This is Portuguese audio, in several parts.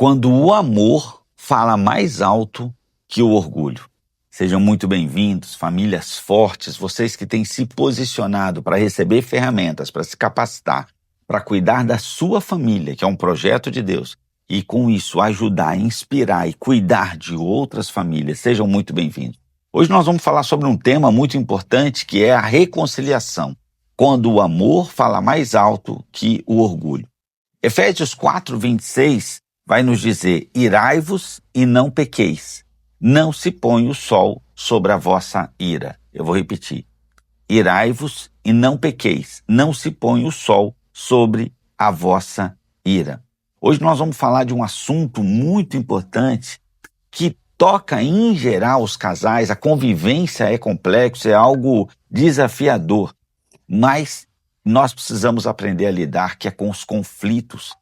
quando o amor fala mais alto que o orgulho. Sejam muito bem-vindos, famílias fortes, vocês que têm se posicionado para receber ferramentas, para se capacitar, para cuidar da sua família, que é um projeto de Deus, e com isso ajudar, inspirar e cuidar de outras famílias. Sejam muito bem-vindos. Hoje nós vamos falar sobre um tema muito importante, que é a reconciliação, quando o amor fala mais alto que o orgulho. Efésios 4:26 vai nos dizer: irai-vos e não pequeis, não se põe o sol sobre a vossa ira. Eu vou repetir: irai-vos e não pequeis, não se põe o sol sobre a vossa ira. Hoje nós vamos falar de um assunto muito importante que toca em geral os casais. A convivência é complexo, é algo desafiador, mas nós precisamos aprender a lidar, que é com os conflitos.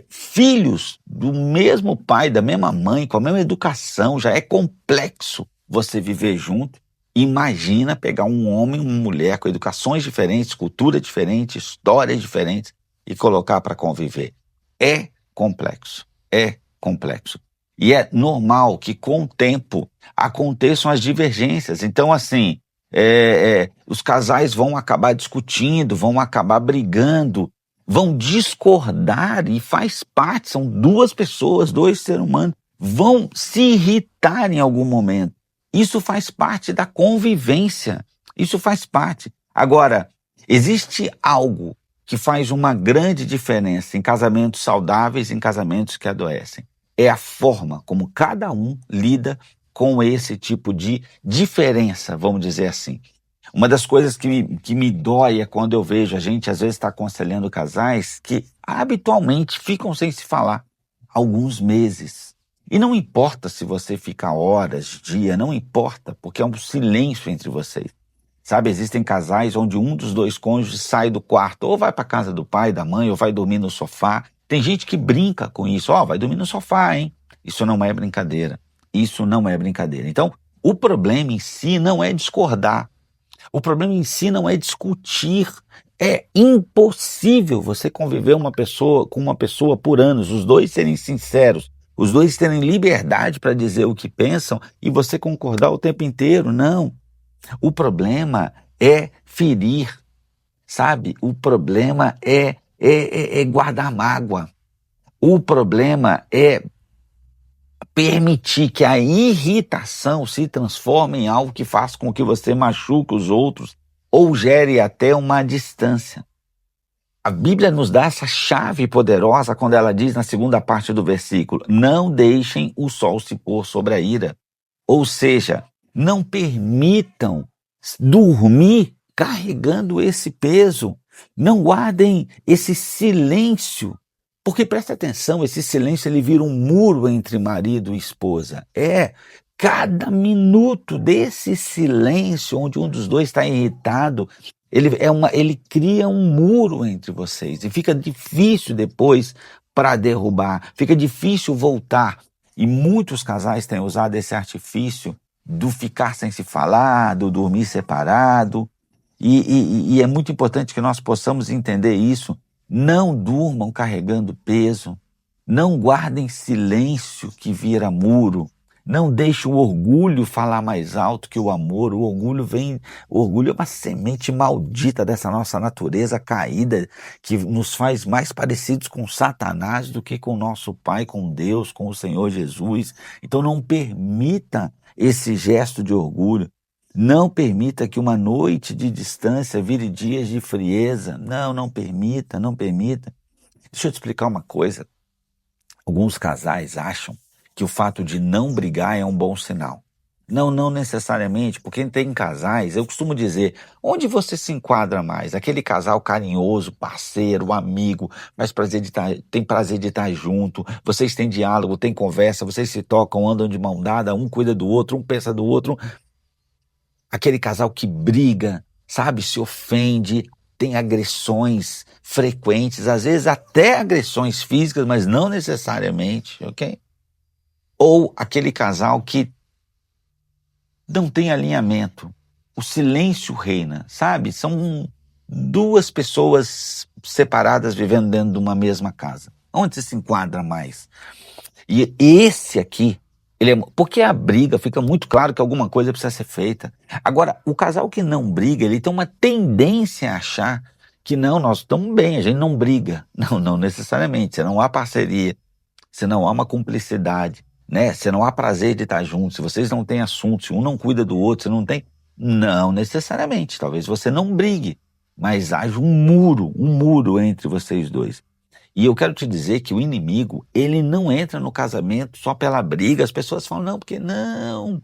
Filhos do mesmo pai, da mesma mãe, com a mesma educação, já é complexo você viver junto. Imagina pegar um homem e uma mulher com educações diferentes, cultura diferente, histórias diferentes e colocar para conviver. É complexo, é complexo. E é normal que com o tempo aconteçam as divergências. Então, assim, os casais vão acabar discutindo, vão acabar brigando, vão discordar, e faz parte, são duas pessoas, dois seres humanos, vão se irritar em algum momento. Isso faz parte da convivência, isso faz parte. Agora, existe algo que faz uma grande diferença em casamentos saudáveis e em casamentos que adoecem. É a forma como cada um lida com esse tipo de diferença, vamos dizer assim. Uma das coisas que me dói é quando eu vejo a gente, às vezes, está aconselhando casais que habitualmente ficam sem se falar alguns meses. E não importa se você fica horas, dia, não importa, porque é um silêncio entre vocês. Sabe, existem casais onde um dos dois cônjuges sai do quarto, ou vai para a casa do pai, da mãe, ou vai dormir no sofá. Tem gente que brinca com isso. Vai dormir no sofá, hein? Isso não é brincadeira. Isso não é brincadeira. Então, o problema em si não é discordar. O problema em si não é discutir. É impossível você conviver com uma pessoa por anos, os dois serem sinceros, os dois terem liberdade para dizer o que pensam e você concordar o tempo inteiro. Não. O problema é ferir, sabe? O problema é guardar mágoa. O problema é permitir que a irritação se transforme em algo que faça com que você machuque os outros ou gere até uma distância. A Bíblia nos dá essa chave poderosa quando ela diz na segunda parte do versículo: não deixem o sol se pôr sobre a ira. Ou seja, não permitam dormir carregando esse peso. Não guardem esse silêncio. Porque presta atenção, esse silêncio ele vira um muro entre marido e esposa. Cada minuto desse silêncio, onde um dos dois está irritado, ele cria um muro entre vocês. E fica difícil depois para derrubar, fica difícil voltar. E muitos casais têm usado esse artifício do ficar sem se falar, do dormir separado. E é muito importante que nós possamos entender isso. Não durmam carregando peso, não guardem silêncio que vira muro, não deixem o orgulho falar mais alto que o amor. O orgulho é uma semente maldita dessa nossa natureza caída, que nos faz mais parecidos com Satanás do que com nosso Pai, com Deus, com o Senhor Jesus. Então não permita esse gesto de orgulho. Não permita que uma noite de distância vire dias de frieza. Não permita, não permita. Deixa eu te explicar uma coisa. Alguns casais acham que o fato de não brigar é um bom sinal. Não necessariamente, porque tem casais, eu costumo dizer, onde você se enquadra mais? Aquele casal carinhoso, parceiro, amigo, tem prazer de estar junto, vocês têm diálogo, têm conversa, vocês se tocam, andam de mão dada, um cuida do outro, um pensa do outro. Aquele casal que briga, sabe, se ofende, tem agressões frequentes, às vezes até agressões físicas, mas não necessariamente, ok? Ou aquele casal que não tem alinhamento, o silêncio reina, sabe? São duas pessoas separadas vivendo dentro de uma mesma casa. Onde você se enquadra mais? E esse aqui, porque a briga fica muito claro que alguma coisa precisa ser feita. Agora, o casal que não briga, ele tem uma tendência a achar que não, nós estamos bem, a gente não briga. Não, não necessariamente, se não há parceria, se não há uma cumplicidade, né? Se não há prazer de estar juntos, se vocês não têm assunto, se um não cuida do outro, se não tem... Não necessariamente, talvez você não brigue, mas haja um muro entre vocês dois. E eu quero te dizer que o inimigo, ele não entra no casamento só pela briga. As pessoas falam, não, porque não.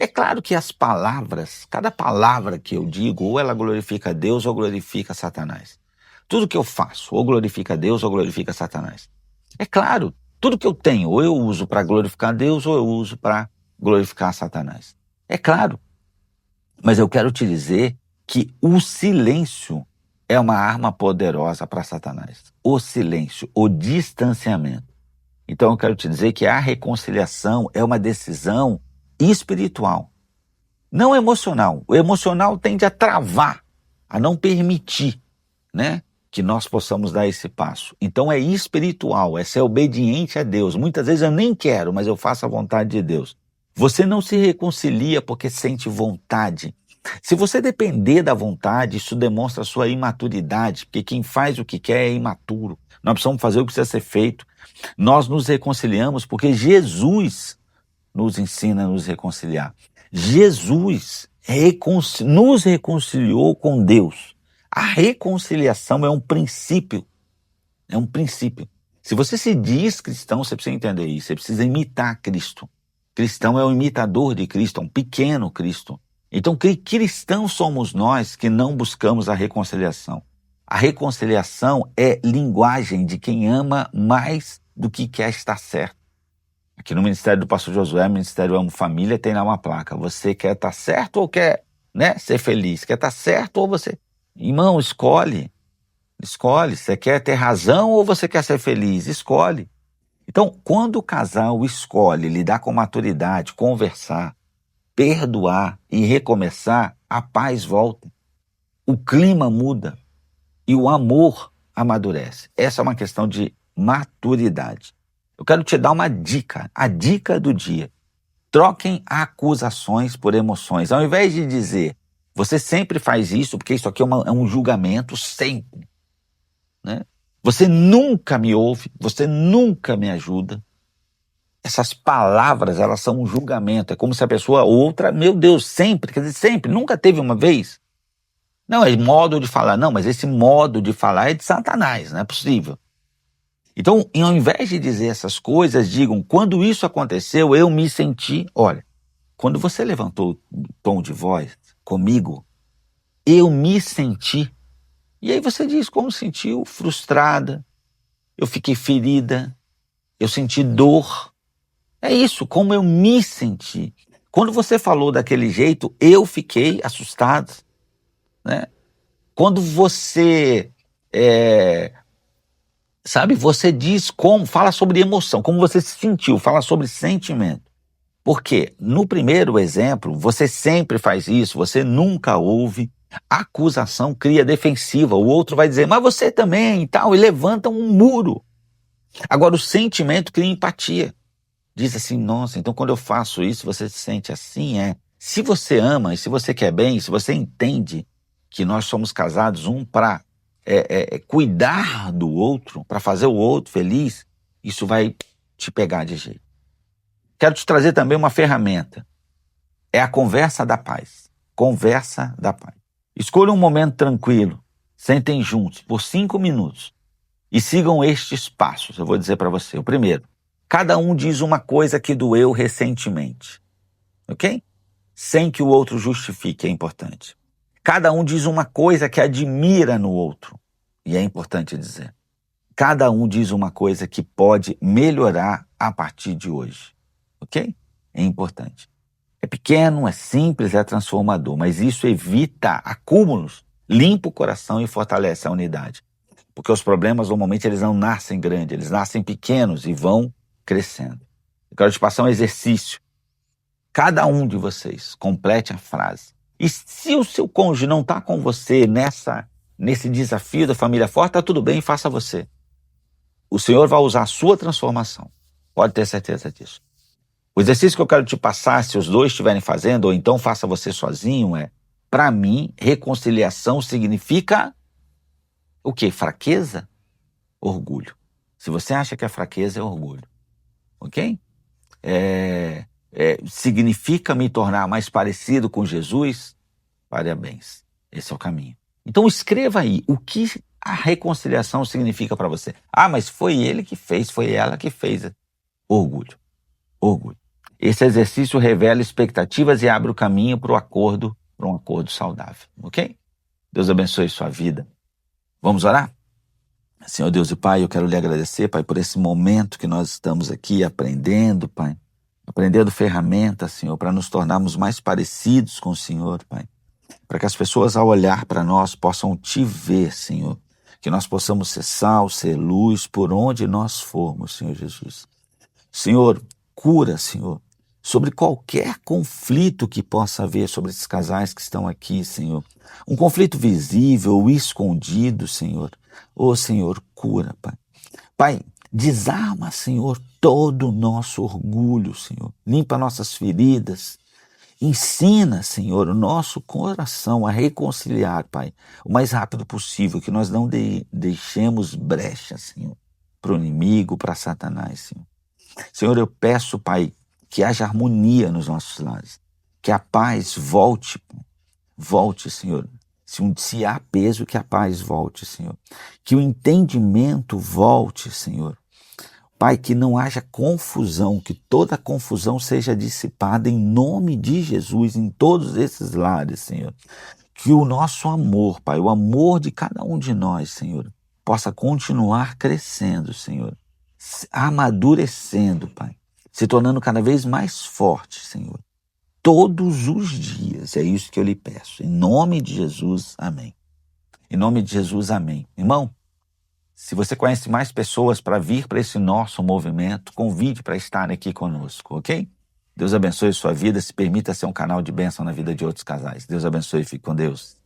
É claro que as palavras, cada palavra que eu digo, ou ela glorifica a Deus ou glorifica Satanás. Tudo que eu faço, ou glorifica a Deus ou glorifica Satanás. É claro, tudo que eu tenho, ou eu uso para glorificar a Deus ou eu uso para glorificar Satanás. É claro. Mas eu quero te dizer que o silêncio é uma arma poderosa para Satanás. O silêncio, o distanciamento. Então eu quero te dizer que a reconciliação é uma decisão espiritual, não emocional. O emocional tende a travar, a não permitir, né, que nós possamos dar esse passo. Então é espiritual, é ser obediente a Deus. Muitas vezes eu nem quero, mas eu faço a vontade de Deus. Você não se reconcilia porque sente vontade. Se você depender da vontade, isso demonstra a sua imaturidade, porque quem faz o que quer é imaturo. Nós precisamos fazer o que precisa ser feito. Nós nos reconciliamos porque Jesus nos ensina a nos reconciliar. Jesus nos reconciliou com Deus. A reconciliação é um princípio. É um princípio. Se você se diz cristão, você precisa entender isso. Você precisa imitar Cristo. Cristão é um imitador de Cristo, é um pequeno Cristo. Então, cristãos somos nós que não buscamos a reconciliação. A reconciliação é linguagem de quem ama mais do que quer estar certo. Aqui no Ministério do Pastor Josué, Ministério Amo Família, tem lá uma placa. Você quer estar certo ou quer, né, ser feliz? Quer estar certo ou você... Irmão, escolhe. Escolhe. Você quer ter razão ou você quer ser feliz? Escolhe. Então, quando o casal escolhe lidar com maturidade, conversar, perdoar e recomeçar, a paz volta. O clima muda e o amor amadurece. Essa é uma questão de maturidade. Eu quero te dar uma dica, a dica do dia. Troquem acusações por emoções. Ao invés de dizer, você sempre faz isso, porque isso aqui é um julgamento, sempre, né? Você nunca me ouve, você nunca me ajuda. Essas palavras, elas são um julgamento. É como se a pessoa outra, meu Deus, sempre, quer dizer, sempre, nunca teve uma vez. Não, é modo de falar. Não, mas esse modo de falar é de Satanás, não é possível. Então, ao invés de dizer essas coisas, digam, quando isso aconteceu, eu me senti... Olha, quando você levantou o tom de voz comigo, eu me senti... E aí você diz como sentiu, frustrada, eu fiquei ferida, eu senti dor. É isso, como eu me senti. Quando você falou daquele jeito, eu fiquei assustado, né? Quando você, você diz como, fala sobre emoção, como você se sentiu, fala sobre sentimento. Porque no primeiro exemplo, você sempre faz isso, você nunca ouve. A acusação cria defensiva, o outro vai dizer, mas você também e tal, e levanta um muro. Agora o sentimento cria empatia. Diz assim, nossa, então quando eu faço isso, você se sente assim, Se você ama e se você quer bem, se você entende que nós somos casados para cuidar do outro, para fazer o outro feliz, isso vai te pegar de jeito. Quero te trazer também uma ferramenta. É a conversa da paz. Conversa da paz. Escolha um momento tranquilo, sentem juntos por 5 minutos e sigam estes passos, eu vou dizer para você. O primeiro, cada um diz uma coisa que doeu recentemente, ok? Sem que o outro justifique, é importante. Cada um diz uma coisa que admira no outro, e é importante dizer. Cada um diz uma coisa que pode melhorar a partir de hoje, ok? É importante. É pequeno, é simples, é transformador, mas isso evita acúmulos, limpa o coração e fortalece a unidade. Porque os problemas, normalmente, eles não nascem grandes, eles nascem pequenos e vão crescendo. Eu quero te passar um exercício. Cada um de vocês complete a frase. E se o seu cônjuge não está com você nesse desafio da família forte, está tudo bem, faça você. O Senhor vai usar a sua transformação. Pode ter certeza disso. O exercício que eu quero te passar, se os dois estiverem fazendo, ou então faça você sozinho, para mim, reconciliação significa o quê? Fraqueza? Orgulho. Se você acha que a fraqueza é orgulho, ok? Significa me tornar mais parecido com Jesus? Parabéns, esse é o caminho. Então escreva aí o que a reconciliação significa para você. Ah, mas foi ele que fez, foi ela que fez. Orgulho, orgulho. Esse exercício revela expectativas e abre o caminho para um acordo saudável, ok? Deus abençoe sua vida. Vamos orar? Senhor Deus e Pai, eu quero lhe agradecer, Pai, por esse momento que nós estamos aqui aprendendo, Pai. Aprendendo ferramentas, Senhor, para nos tornarmos mais parecidos com o Senhor, Pai. Para que as pessoas, ao olhar para nós, possam te ver, Senhor. Que nós possamos ser sal, ser luz, por onde nós formos, Senhor Jesus. Senhor, cura, Senhor, sobre qualquer conflito que possa haver sobre esses casais que estão aqui, Senhor. Um conflito visível ou escondido, Senhor. Ô, Senhor, cura, Pai. Pai, desarma, Senhor, todo o nosso orgulho, Senhor. Limpa nossas feridas. Ensina, Senhor, o nosso coração a reconciliar, Pai, o mais rápido possível, que nós não deixemos brecha, Senhor, para o inimigo, para Satanás, Senhor. Senhor, eu peço, Pai, que haja harmonia nos nossos lares, que a paz volte, Senhor. Se há peso, que a paz volte, Senhor. Que o entendimento volte, Senhor. Pai, que não haja confusão, que toda confusão seja dissipada em nome de Jesus em todos esses lares, Senhor. Que o nosso amor, Pai, o amor de cada um de nós, Senhor, possa continuar crescendo, Senhor. Amadurecendo, Pai. Se tornando cada vez mais forte, Senhor. Todos os dias, é isso que eu lhe peço. Em nome de Jesus, amém. Em nome de Jesus, amém. Irmão, se você conhece mais pessoas para vir para esse nosso movimento, convide para estar aqui conosco, ok? Deus abençoe sua vida, se permita ser um canal de bênção na vida de outros casais. Deus abençoe e fique com Deus.